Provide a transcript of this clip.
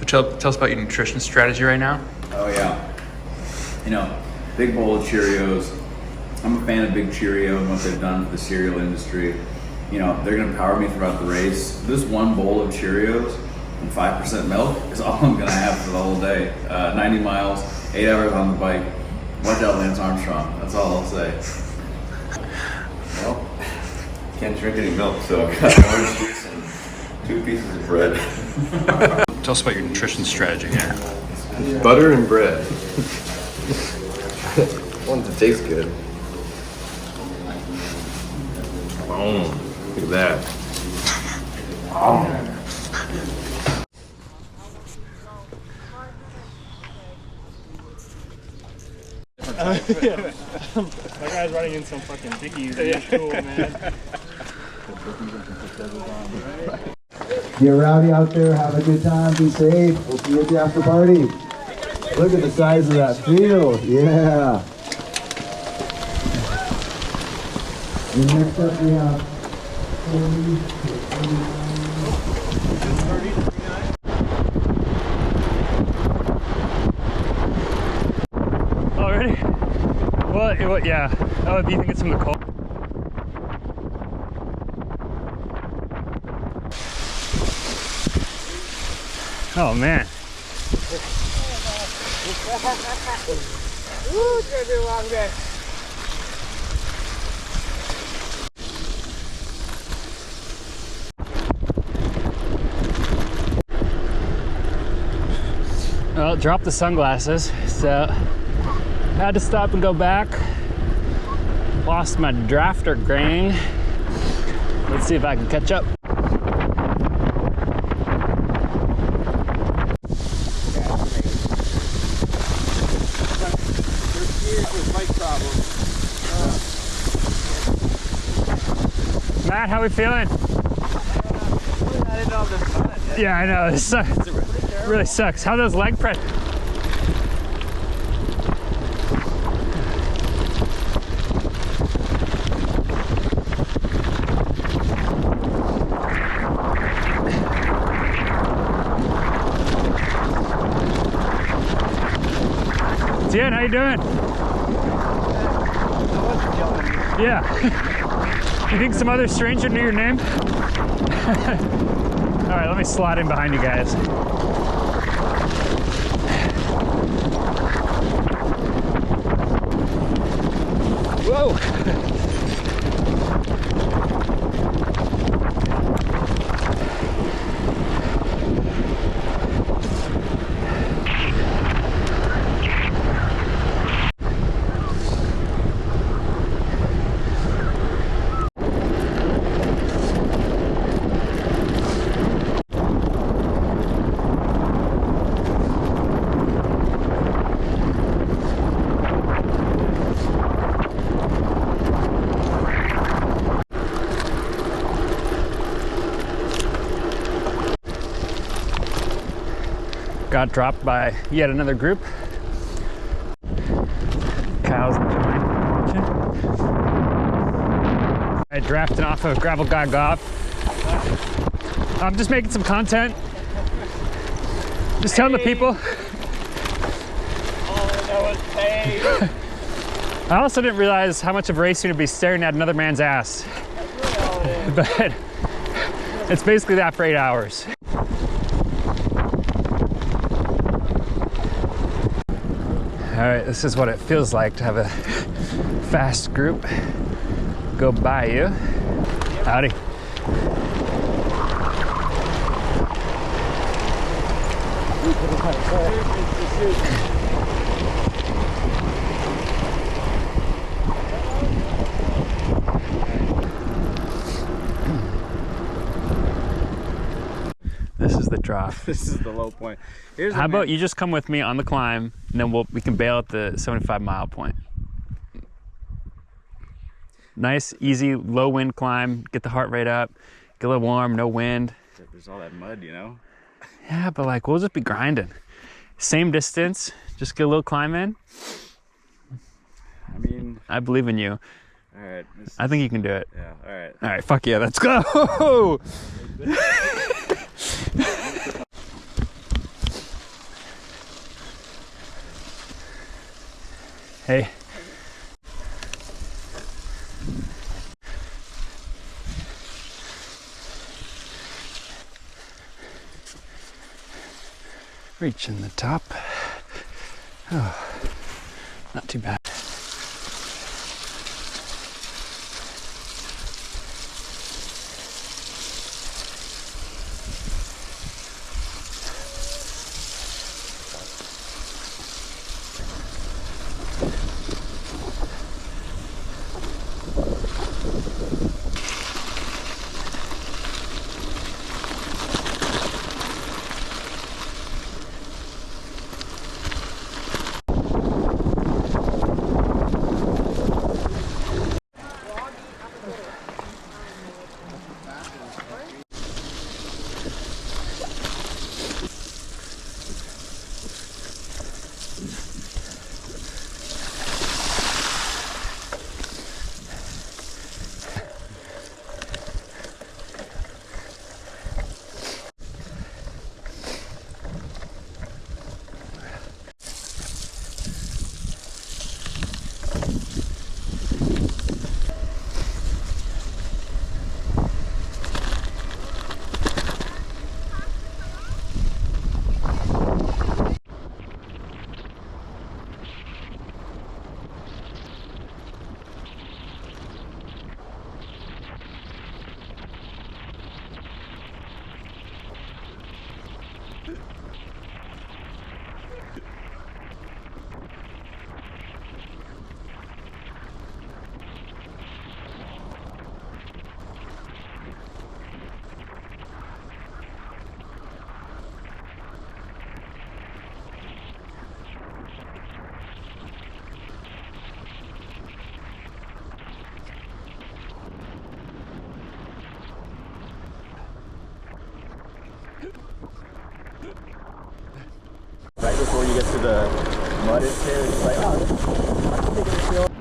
So tell us about your nutrition strategy right now. Oh yeah, you know, big bowl of Cheerios. I'm a fan of Big Cheerio and what they've done for the cereal industry. You know, they're gonna power me throughout the race. This one bowl of Cheerios and 5% milk is all I'm gonna have for the whole day. 90 miles, 8 hours on the bike. Watch out, Lance Armstrong. That's all I'll say. Well, can't drink any milk, so I got orange juice and 2 pieces of bread. Tell us about your nutrition strategy here. Butter and bread. Want it to taste good. Boom. Look at that. Yeah. My guy's running in some fucking dickies. Yeah. Cool, man. Get rowdy out there, have a good time, be safe. We'll see you at the after party. Look at the size of that field, yeah. And next up we have 40, already? What, yeah. Oh, do you think it's from the cold? Oh, man. Well, dropped the sunglasses, so had to stop and go back. Lost my drafter grain. Let's see if I can catch up. Matt, how we feeling? Yeah, I know. This sucks. It really sucks. How those leg press? Jen, how you doing? Yeah. You think some other stranger knew your name? All right, let me slide in behind you guys. Whoa! Got dropped by yet another group. Cows enjoying watching. I drafted off of Gravel Guy Golf. I'm just making some content. Just telling the people. I also didn't realize how much of racing would be staring at another man's ass. But it's basically that for 8 hours. All right, this is what it feels like to have a fast group go by you. Howdy. This is the drop. This is the low point. How about you just come with me on the climb, and then we can bail at the 75-mile point. Nice, easy, low wind climb. Get the heart rate up. Get a little warm, no wind. There's all that mud, you know? Yeah, but like we'll just be grinding. Same distance, just get a little climb in. I mean, I believe in you. all right. I think you can do it. Yeah, all right. All right, fuck yeah, let's go. Reaching the top. Oh, not too bad. Right before you get to the mud here, it's like, oh, I'm taking a feel.